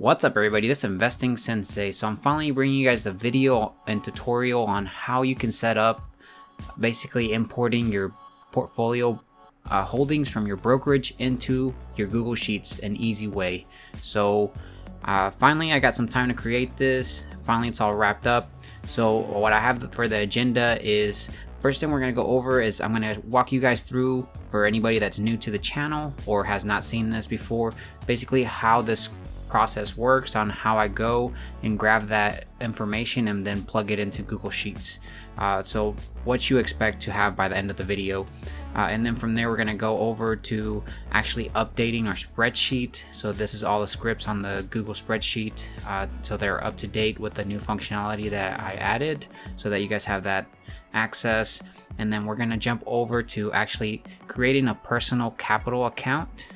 What's up everybody, this is Investing Sensei. So I'm finally bringing you guys the video and tutorial on how you can set up basically importing your portfolio holdings from your brokerage into your Google Sheets an easy way. So finally I got some time to create this. Finally it's all wrapped up. So what I have for the agenda is, first thing we're going to go over is I'm going to walk you guys through, for anybody that's new to the channel or has not seen this before, basically how this process works, on how I go and grab that information and then plug it into Google Sheets. So what you expect to have by the end of the video. And then from there we're going to go over to actually updating our spreadsheet. So this is all the scripts on the Google spreadsheet, so they're up to date with the new functionality that I added, so that you guys have that access. And then we're going to jump over to actually creating a personal capital account.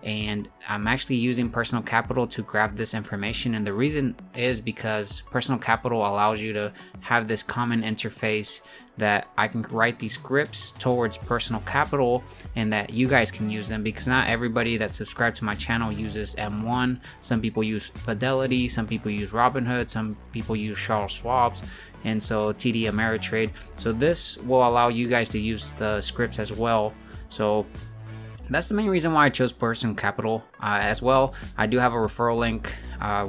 And I'm actually using personal capital to grab this information, and the reason is because personal capital allows you to have this common interface that I can write these scripts towards personal capital and that you guys can use them, because not everybody that's subscribed to my channel uses M1. Some people use Fidelity, some people use Robinhood, some people use Charles Schwab's, and so TD Ameritrade. So this will allow you guys to use the scripts as well. So that's the main reason why I chose personal capital. As well, I do have a referral link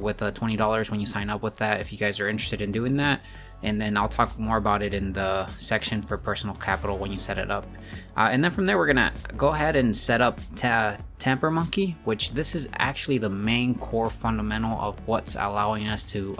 with $20 when you sign up with that, if you guys are interested in doing that. And then I'll talk more about it in the section for personal capital when you set it up. And then from there, we're gonna go ahead and set up Tampermonkey, which this is actually the main core fundamental of what's allowing us to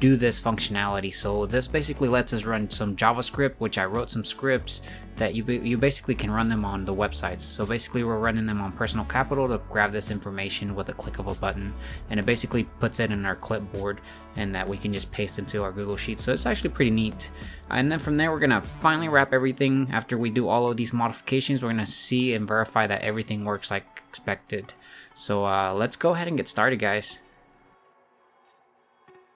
do this functionality. So this basically lets us run some JavaScript, which I wrote some scripts that you basically can run them on the websites. So basically we're running them on personal capital to grab this information with a click of a button, and it basically puts it in our clipboard and that we can just paste into our Google Sheets. So it's actually pretty neat. And then from there we're gonna finally wrap everything. After we do all of these modifications, we're gonna see and verify that everything works like expected. So let's go ahead and get started, guys.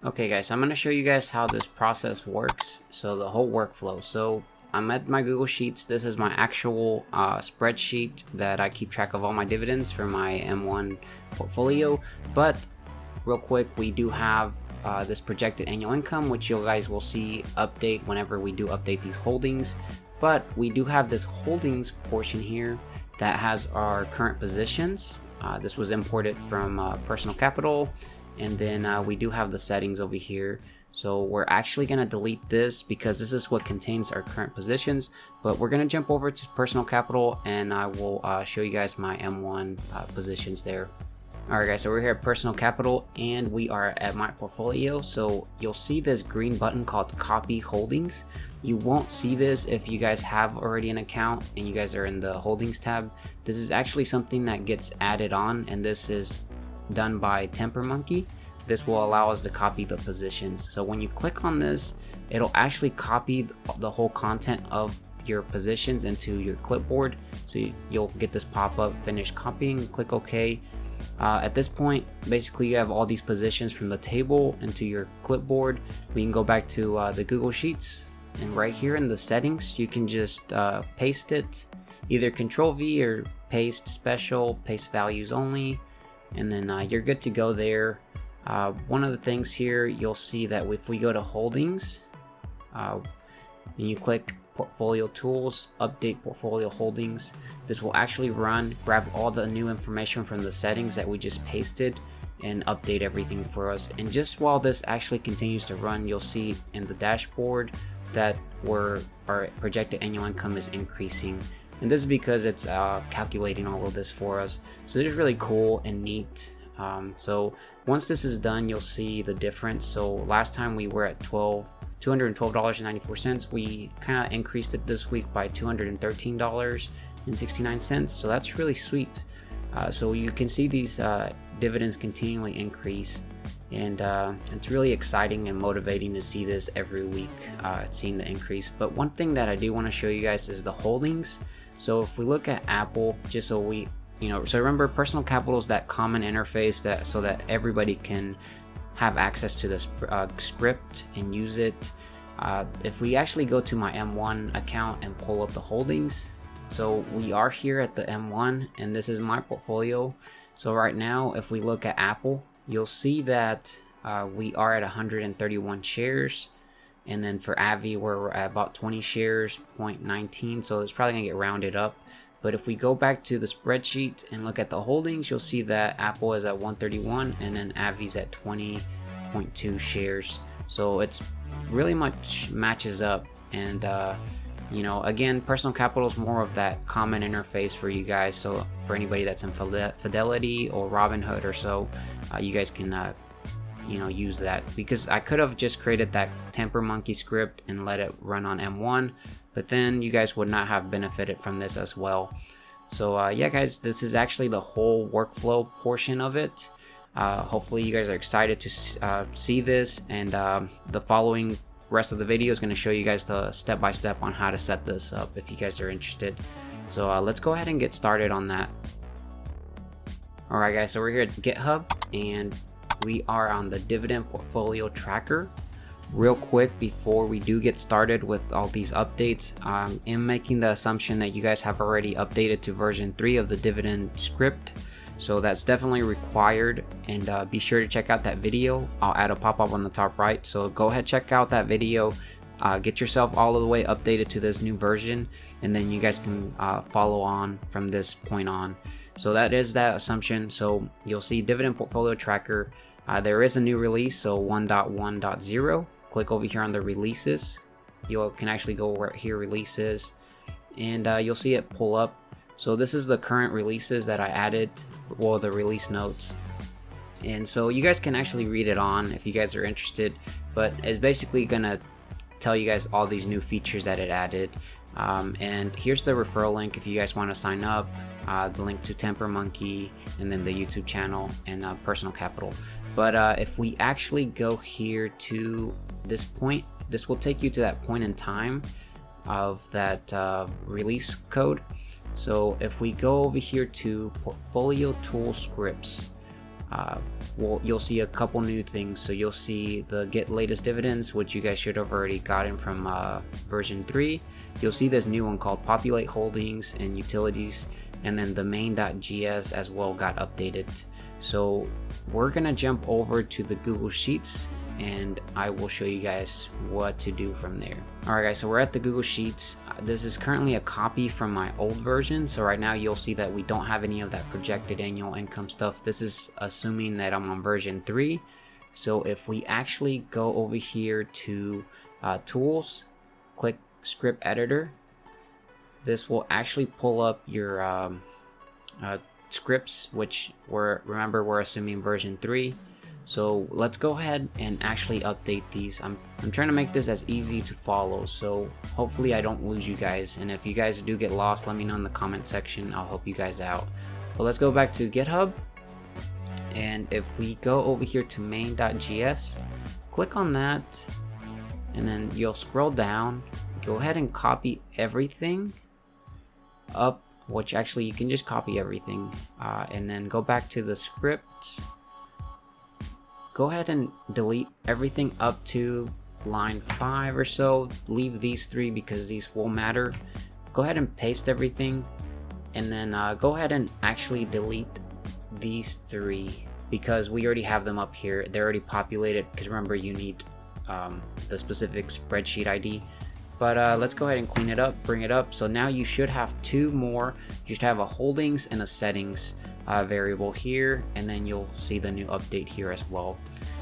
Okay guys, so I'm going to show you guys how this process works. So the whole workflow. So I'm at my Google Sheets. This is my actual spreadsheet that I keep track of all my dividends for my M1 portfolio. But real quick, we do have this projected annual income, which you guys will see update whenever we do update these holdings. But we do have this holdings portion here that has our current positions. This was imported from personal capital. And then we do have the settings over here. So we're actually going to delete this because this is what contains our current positions. But we're going to jump over to personal capital, and I will show you guys my M1 positions there. Alright guys, so we're here at personal capital and we are at my portfolio. So you'll see this green button called copy holdings. You won't see this if you guys have already an account and you guys are in the holdings tab. This is actually something that gets added on, and this is done by Tampermonkey. This will allow us to copy the positions. So when you click on this, it'll actually copy the whole content of your positions into your clipboard. So you'll get this pop-up, finish copying, click OK. At this point, basically you have all these positions from the table into your clipboard. We can go back to the Google Sheets, and right here in the settings, you can just paste it, either Control V or paste special, paste values only. And then you're good to go there. One of the things here, you'll see that if we go to holdings and you click portfolio tools, update portfolio holdings, this will actually grab all the new information from the settings that we just pasted and update everything for us. And just while this actually continues to run, you'll see in the dashboard that our projected annual income is increasing. And this is because it's calculating all of this for us. So this is really cool and neat. So once this is done, you'll see the difference. So last time we were at $212.94. We kind of increased it this week by $213.69. So that's really sweet. So you can see these dividends continually increase. And it's really exciting and motivating to see this every week, seeing the increase. But one thing that I do want to show you guys is the holdings. So if we look at Apple, just so we, so remember, personal capital is that common interface so that everybody can have access to this script and use it. If we actually go to my M1 account and pull up the holdings, so we are here at the M1 and this is my portfolio. So right now, if we look at Apple, you'll see that we are at 131 shares. And then for Avi, we're at about 20 shares, 0.19. So it's probably gonna get rounded up. But if we go back to the spreadsheet and look at the holdings, you'll see that Apple is at 131 and then Avi's at 20.2 shares. So it's really much matches up. And you know, again, personal capital is more of that common interface for you guys. So for anybody that's in Fidelity or Robinhood or so, you guys can you know, use that, because I could have just created that Tampermonkey script and let it run on M1, but then you guys would not have benefited from this as well. So yeah guys, this is actually the whole workflow portion of it. Hopefully you guys are excited to see this, and the following rest of the video is going to show you guys the step-by-step on how to set this up if you guys are interested. So let's go ahead and get started on that. Alright guys, so we're here at GitHub and we are on the dividend portfolio tracker. Real quick before we do get started with all these updates, I'm making the assumption that you guys have already updated to version 3 of the dividend script. So that's definitely required, and be sure to check out that video. I'll add a pop-up on the top right, so go ahead, check out that video, get yourself all the way updated to this new version, and then you guys can follow on from this point on. So that is that assumption. So you'll see dividend portfolio tracker. There is a new release, so 1.1.0. Click over here on the releases. You can actually go right here, releases, and you'll see it pull up. So this is the current releases that I added, well, the release notes. And so you guys can actually read it on if you guys are interested, but it's basically gonna tell you guys all these new features that it added. And here's the referral link if you guys want to sign up, the link to Tampermonkey, and then the YouTube channel and personal capital. But if we actually go here to this point, this will take you to that point in time of that release code. So if we go over here to portfolio tool scripts, well, you'll see a couple new things. So you'll see the get latest dividends, which you guys should have already gotten from version 3. You'll see this new one called populate holdings and utilities, and then the main.gs as well got updated. So we're gonna jump over to the Google Sheets and I will show you guys what to do from there. Alright guys, so we're at the Google Sheets. This is currently a copy from my old version, so right now you'll see that we don't have any of that projected annual income stuff. This is assuming that I'm on version 3. So if we actually go over here to tools, click script editor, this will actually pull up your scripts, which remember we're assuming version 3. So let's go ahead and actually update these. I'm trying to make this as easy to follow, so hopefully I don't lose you guys, and if you guys do get lost, let me know in the comment section. I'll help you guys out. But let's go back to GitHub, and if we go over here to main.gs, click on that, and then you'll scroll down, go ahead and copy everything up, which actually you can just copy everything, and then go back to the script. Go ahead and delete everything up to line 5 or so. Leave these 3 because these will matter. Go ahead and paste everything, and then go ahead and actually delete these 3 because we already have them up here. They're already populated, because remember you need the specific spreadsheet ID. But let's go ahead and clean it up, bring it up. So now you should have 2 more. You should have a holdings and a settings variable here, and then you'll see the new update here as well.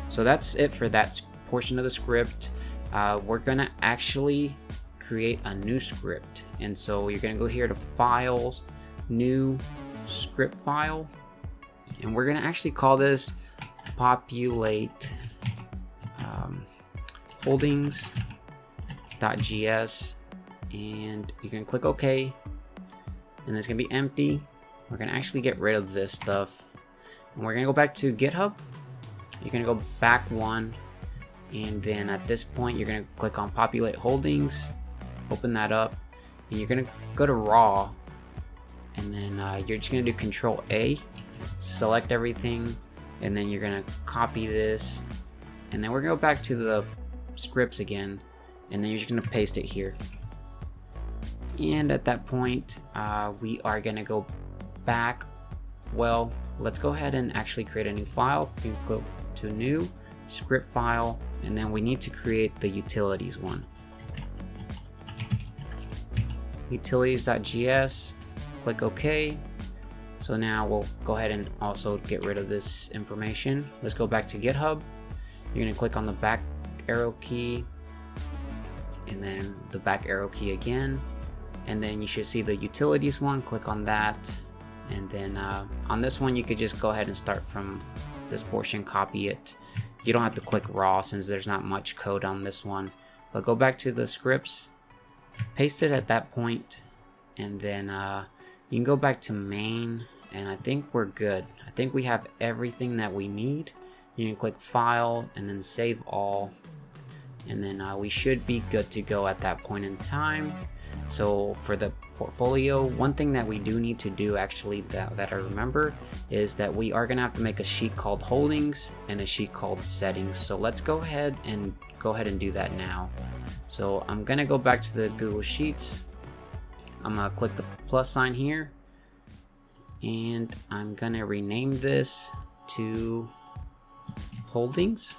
So that's it for that portion of the script. We're gonna actually create a new script, and so you're gonna go here to files, new script file, and we're gonna actually call this populate holdings.gs, and you can click OK, and it's gonna be empty. We're gonna actually get rid of this stuff, and we're gonna go back to GitHub. You're gonna go back 1, and then at this point you're gonna click on populate holdings, open that up, and you're gonna go to raw, and then you're just gonna do Control A, select everything, and then you're gonna copy this, and then we're gonna go back to the scripts again, and then you're just gonna paste it here. And at that point we are gonna go back Well, let's go ahead and actually create a new file. You can go to new, script file, and then we need to create the utilities one. Utilities.js, click OK. So now we'll go ahead and also get rid of this information. Let's go back to GitHub. You're gonna click on the back arrow key and then the back arrow key again. And then you should see the utilities one, click on that. And then on this one, you could just go ahead and start from this portion, copy it. You don't have to click raw since there's not much code on this one, but go back to the scripts, paste it at that point, and then you can go back to main, and I think we're good. I think we have everything that we need. You can click file and then save all, and then we should be good to go at that point in time. So for the portfolio, one thing that we do need to do actually that I remember is that we are gonna have to make a sheet called holdings and a sheet called settings. So let's go ahead and do that now. So I'm gonna go back to the Google Sheets. I'm gonna click the plus sign here, and I'm gonna rename this to holdings.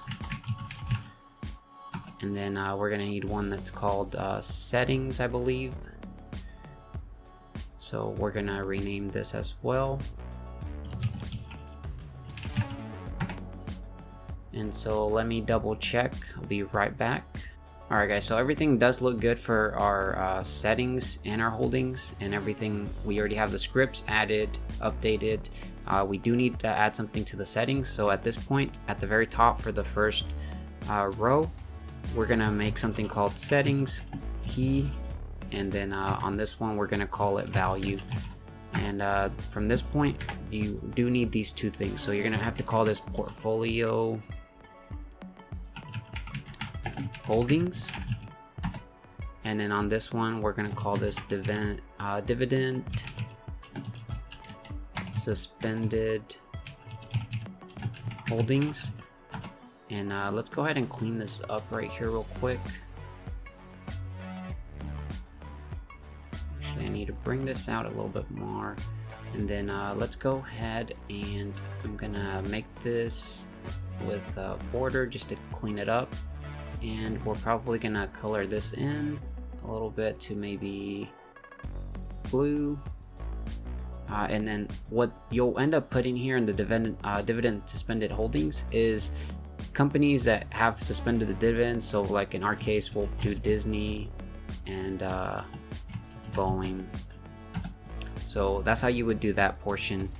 And then we're gonna need one that's called settings, I believe. So we're gonna rename this as well. And so let me double check. I'll be right back. All right, guys, so everything does look good for our settings and our holdings and everything. We already have the scripts added, updated. We do need to add something to the settings. So at this point, at the very top for the first row, we're gonna make something called settings key, and then on this one we're gonna call it value. And from this point, you do need these two things. So you're gonna have to call this portfolio holdings, and then on this one we're gonna call this dividend suspended holdings. And let's go ahead and clean this up right here real quick. Actually, I need to bring this out a little bit more. And then let's go ahead and I'm gonna make this with a border just to clean it up. And we're probably gonna color this in a little bit to maybe blue. And then what you'll end up putting here in the dividend suspended holdings is companies that have suspended the dividend. So like in our case, we'll do Disney and Boeing. So that's how you would do that portion.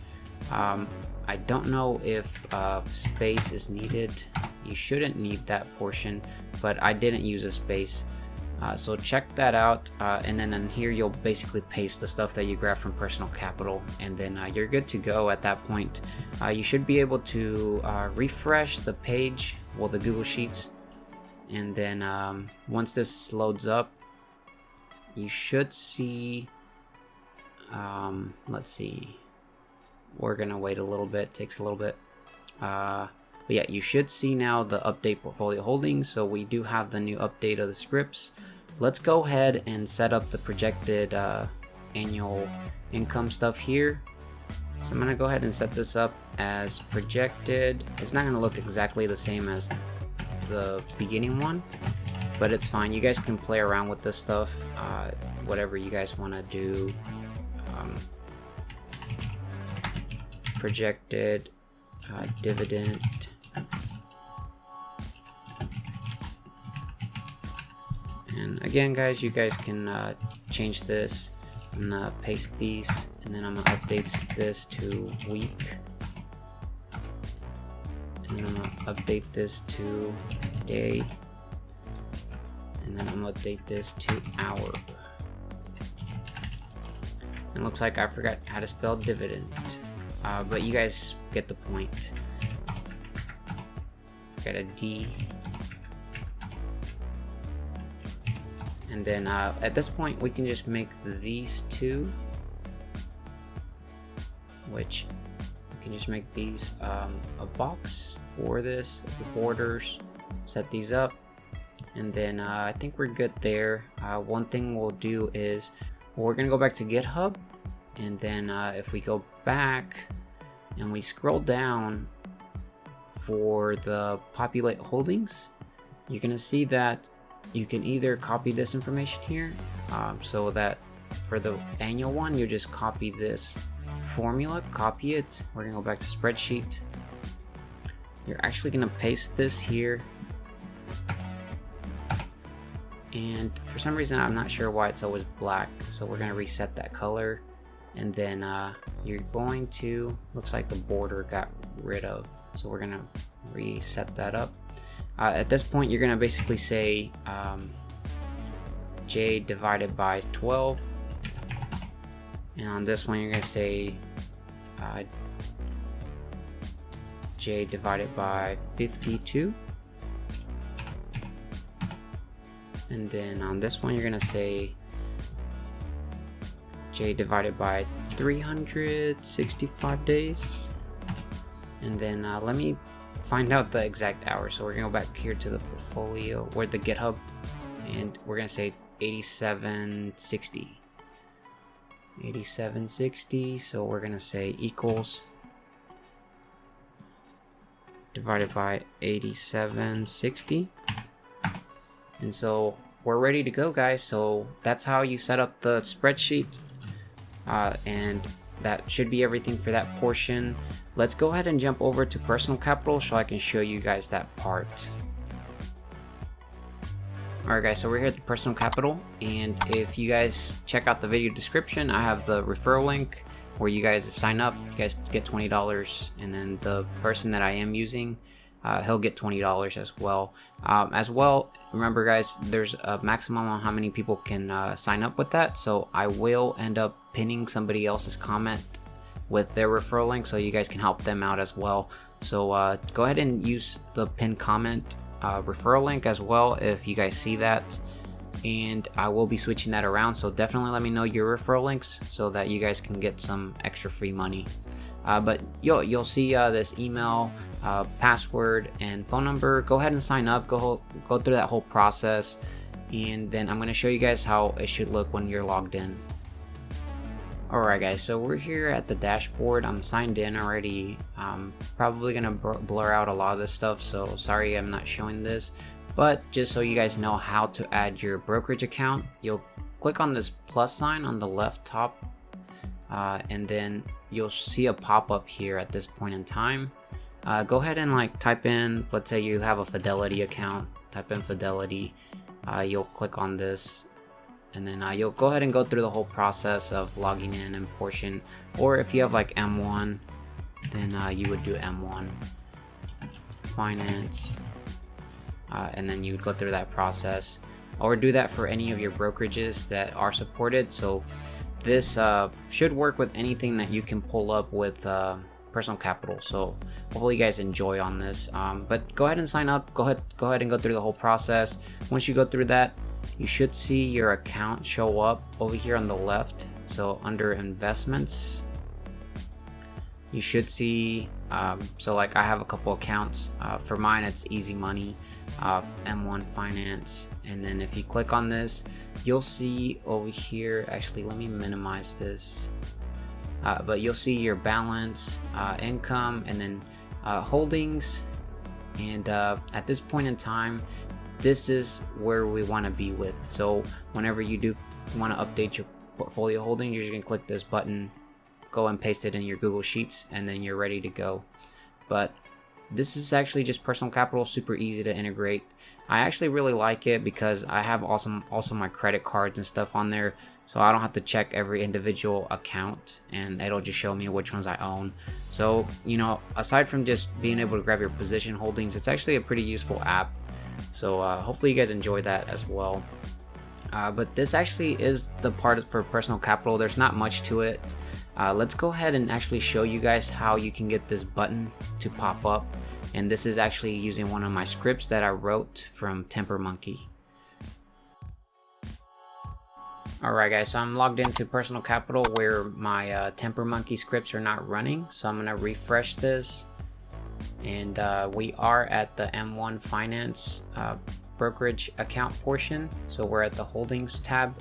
I don't know if space is needed. You shouldn't need that portion, but I didn't use a space. So check that out, and then in here you'll basically paste the stuff that you grab from Personal Capital, and then you're good to go at that point. You should be able to refresh the page, well, the Google Sheets, and then once this loads up, you should see, let's see, we're gonna wait a little bit, takes a little bit. But yeah, you should see now the update portfolio holdings. So we do have the new update of the scripts. Let's go ahead and set up the projected annual income stuff here. So I'm gonna go ahead and set this up as projected. It's not gonna look exactly the same as the beginning one, but it's fine. You guys can play around with this stuff, whatever you guys wanna do. Projected dividend. And again, guys, you guys can change this. I'm gonna paste these, and then I'm gonna update this to week, and I'm gonna update this to day, and then I'm gonna update this to hour. And it looks like I forgot how to spell dividend, but you guys get the point. Forgot a D. And then at this point we can just make these two, which we can just make these a box for this, the borders, set these up, and then I think we're good there. One thing we'll do is we're gonna go back to GitHub, and then if we go back, and we scroll down for the populate holdings, you're gonna see that you can either copy this information here, so that for the annual one, you just copy this formula, copy it. We're gonna go back to spreadsheet. You're actually gonna paste this here, and for some reason I'm not sure why it's always black, so we're gonna reset that color. And then you're going to, looks like the border got rid of, so we're gonna reset that up. At this point you're gonna basically say J divided by 12, and on this one you're gonna say J divided by 52, and then on this one you're gonna say J divided by 365 days. And then let me find out the exact hour. So we're gonna go back here to the portfolio, or the GitHub, and we're gonna say 8760. 8760, so we're gonna say equals divided by 8760. And so we're ready to go, guys. So that's how you set up the spreadsheet. And that should be everything for that portion. Let's go ahead and jump over to personal capital so I can show you guys that part. Alright guys, so we're here at the personal capital, and if you guys check out the video description, I have the referral link where you guys sign up, you guys get $20, and then the person that I am using, he'll get $20 as well. Remember guys, there's a maximum on how many people can sign up with that, so I will end up pinning somebody else's comment with their referral link so you guys can help them out as well. So go ahead and use the pinned comment referral link as well if you guys see that, and I will be switching that around, so definitely let me know your referral links so that you guys can get some extra free money. But you'll see this email, password, and phone number. Go ahead and sign up, go through that whole process, and then I'm going to show you guys how it should look when you're logged in. Alright guys, so we're here at the dashboard. I'm signed in already. Probably gonna blur out a lot of this stuff, so sorry I'm not showing this, but just so you guys know how to add your brokerage account, you'll click on this plus sign on the left top, and then you'll see a pop-up here at this point in time. Go ahead and like type in, let's say you have a Fidelity account, type in Fidelity, you'll click on this, and then you'll go ahead and go through the whole process of logging in and portion, or if you have like M1, then you would do M1 finance, and then you would go through that process, or do that for any of your brokerages that are supported. So this should work with anything that you can pull up with personal capital, so hopefully you guys enjoy on this. But go ahead and sign up, go ahead and go through the whole process. Once you go through that, you should see your account show up over here on the left. So under investments, you should see, so like I have a couple accounts. For mine it's Easy Money, M1 Finance, and then if you click on this, you'll see over here, actually let me minimize this, but you'll see your balance, income, and then holdings. And at this point in time, this is where we want to be with. So whenever you do want to update your portfolio holding, you're just gonna click this button, go and paste it in your Google Sheets, and then you're ready to go. But this is actually just personal capital, super easy to integrate. I actually really like it because I have also my credit cards and stuff on there, so I don't have to check every individual account, and it'll just show me which ones I own. So, you know, aside from just being able to grab your position holdings, it's actually a pretty useful app. So hopefully you guys enjoy that as well. But this actually is the part for personal capital. There's not much to it. Let's go ahead and actually show you guys how you can get this button to pop up. And this is actually using one of my scripts that I wrote from Tampermonkey. Alright guys, so I'm logged into personal capital where my Tampermonkey scripts are not running. So I'm gonna refresh this. And we are at the M1 Finance brokerage account portion. So we're at the holdings tab,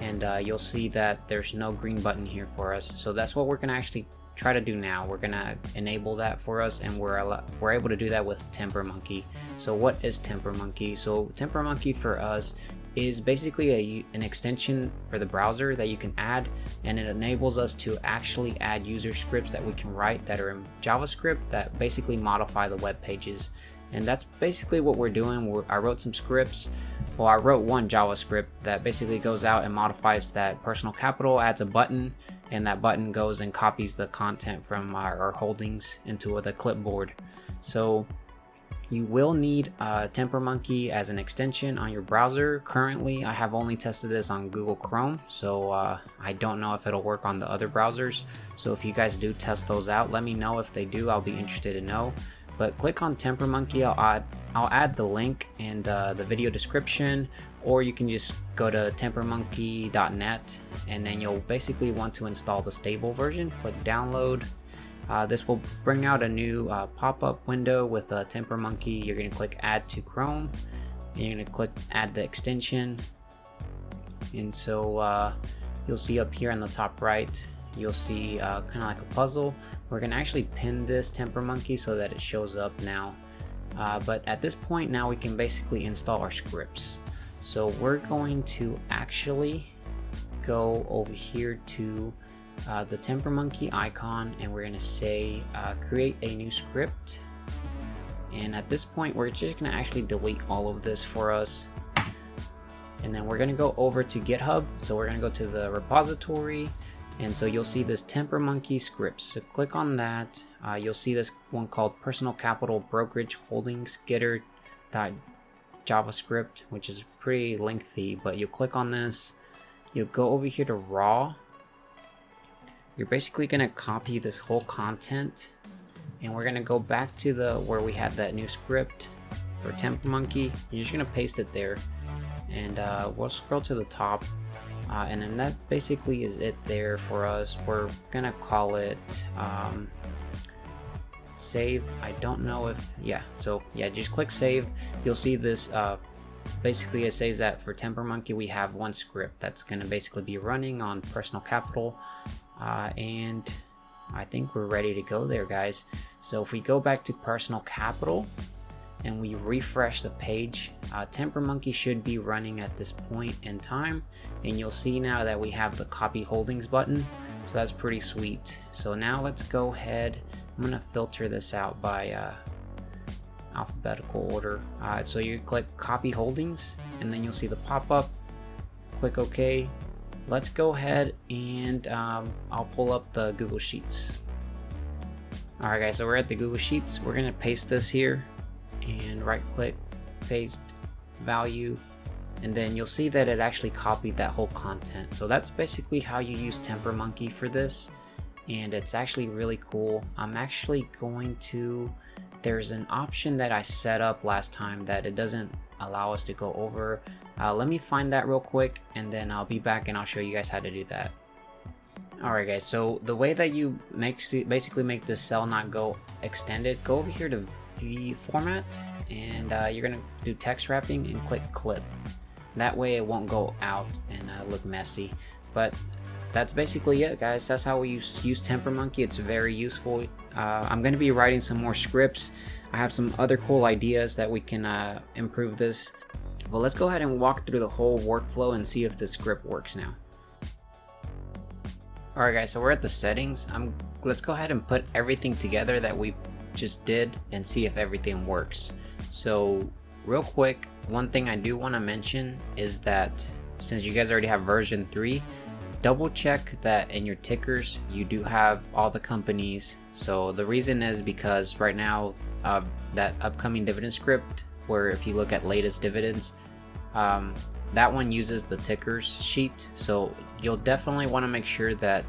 and you'll see that there's no green button here for us. So that's what we're gonna actually try to do now. We're gonna enable that for us, and we're able to do that with Tampermonkey. So what is Tampermonkey? So Tampermonkey for us is basically an extension for the browser that you can add, and it enables us to actually add user scripts that we can write that are in JavaScript that basically modify the web pages. And that's basically what we're doing. I wrote some scripts. Well, I wrote one JavaScript that basically goes out and modifies that personal capital, adds a button, and that button goes and copies the content from our holdings into the clipboard. So you will need Tampermonkey as an extension on your browser. Currently, I have only tested this on Google Chrome, so I don't know if it'll work on the other browsers. So if you guys do test those out, let me know. If they do, I'll be interested to know. But click on Tampermonkey. I'll add the link in the video description, or you can just go to tampermonkey.net, and then you'll basically want to install the stable version. Click download. This will bring out a new pop-up window with Tampermonkey. You're going to click add to Chrome, and you're going to click add the extension. And so you'll see up here on the top right, you'll see kind of like a puzzle. We're going to actually pin this Tampermonkey so that it shows up now. But at this point now we can basically install our scripts. So we're going to actually go over here to the Tampermonkey icon, and we're going to say create a new script. And at this point we're just going to actually delete all of this for us. And then we're going to go over to GitHub. So we're going to go to the repository, and so you'll see this Tampermonkey scripts. So click on that. You'll see this one called Personal Capital Brokerage Holdings Getter.javascript, which is pretty lengthy, but you'll click on this. You'll go over here to raw. You're basically going to copy this whole content, and we're going to go back to where we had that new script for Tampermonkey. You're just going to paste it there, and we'll scroll to the top. And then that basically is it there for us. We're gonna call it save. I don't know if, so just click save. You'll see this, basically it says that for Tampermonkey we have one script that's gonna basically be running on personal capital, and I think we're ready to go there, guys. So if we go back to personal capital and we refresh the page, Tampermonkey should be running at this point in time, and you'll see now that we have the copy holdings button. So that's pretty sweet. So now let's go ahead. I'm gonna filter this out by alphabetical order. So you click copy holdings, and then you'll see the pop-up. Click OK. Let's go ahead and I'll pull up the Google Sheets. Alright guys, so we're at the Google Sheets. We're gonna paste this here, and right click, paste value, and then you'll see that it actually copied that whole content. So that's basically how you use Tampermonkey for this, and it's actually really cool. I'm actually going to, there's an option that I set up last time that it doesn't allow us to go over. Let me find that real quick, and then I'll be back and I'll show you guys how to do that. Alright guys, so the way that you basically make this cell not go extended, go over here to the format, and you're gonna do text wrapping and click clip. That way it won't go out and look messy. But that's basically it, guys. That's how we use Tampermonkey. It's very useful. I'm gonna be writing some more scripts. I have some other cool ideas that we can improve this. Well, let's go ahead and walk through the whole workflow and see if the script works now. Alright guys, so we're at the settings. Let's go ahead and put everything together that we just did and see if everything works. So real quick, one thing I do want to mention is that since you guys already have version 3, double check that in your tickers you do have all the companies. So the reason is because right now that upcoming dividend script, where if you look at latest dividends, that one uses the tickers sheet. So you'll definitely want to make sure that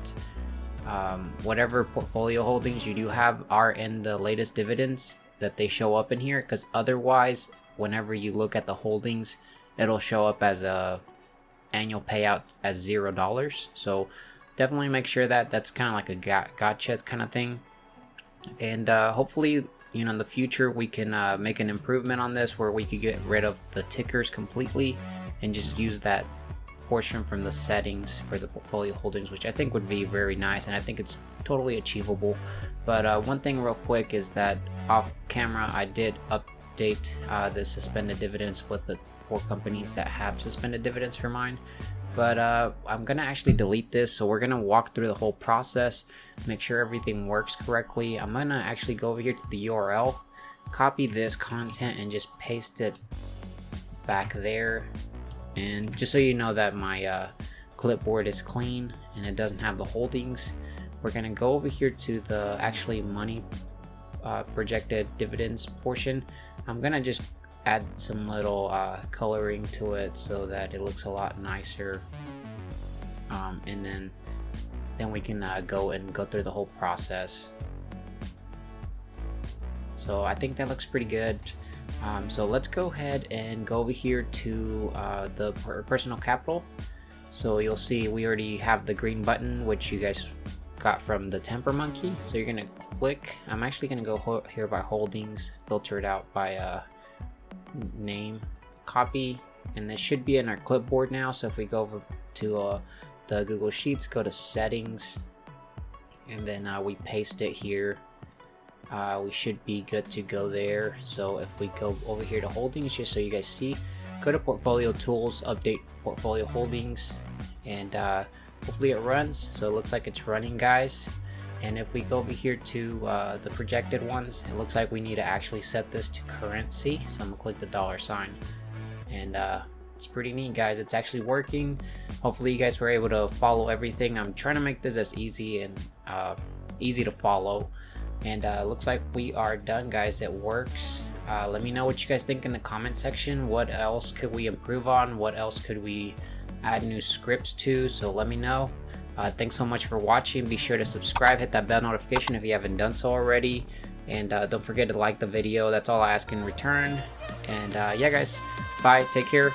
whatever portfolio holdings you do have are in the latest dividends, that they show up in here, because otherwise whenever you look at the holdings it'll show up as a annual payout as $0. So definitely make sure that that's kind of like a gotcha kind of thing. And hopefully, you know, in the future we can make an improvement on this where we could get rid of the tickers completely and just use that portion from the settings for the portfolio holdings, which I think would be very nice, and I think it's totally achievable. But one thing real quick is that off camera I did update the suspended dividends with the 4 companies that have suspended dividends for mine. But I'm gonna actually delete this, so we're gonna walk through the whole process, make sure everything works correctly. I'm gonna actually go over here to the URL, copy this content and just paste it back there. And just so you know that my clipboard is clean and it doesn't have the holdings, we're gonna go over here to the actually money projected dividends portion. I'm gonna just add some little coloring to it so that it looks a lot nicer, and then we can go through the whole process. So I think that looks pretty good. So let's go ahead and go over here to the personal capital. So you'll see we already have the green button, which you guys got from the Tampermonkey. So you're gonna click. I'm actually gonna go here by holdings, filter it out by name, copy, and this should be in our clipboard now. So if we go over to the Google Sheets, go to settings, and then we paste it here, we should be good to go there. So if we go over here to holdings, just so you guys see, go to portfolio tools, update portfolio holdings, and hopefully it runs. So it looks like it's running, guys. And if we go over here to the projected ones, it looks like we need to actually set this to currency. So I'm gonna click the $, and it's pretty neat, guys. It's actually working. Hopefully you guys were able to follow everything. I'm trying to make this as easy and easy to follow. And looks like we are done, guys. It works. Let me know what you guys think in the comment section. What else could we improve on? What else could we add new scripts to? So let me know. Thanks so much for watching. Be sure to subscribe, hit that bell notification if you haven't done so already, and don't forget to like the video. That's all I ask in return. And yeah, guys, bye, take care.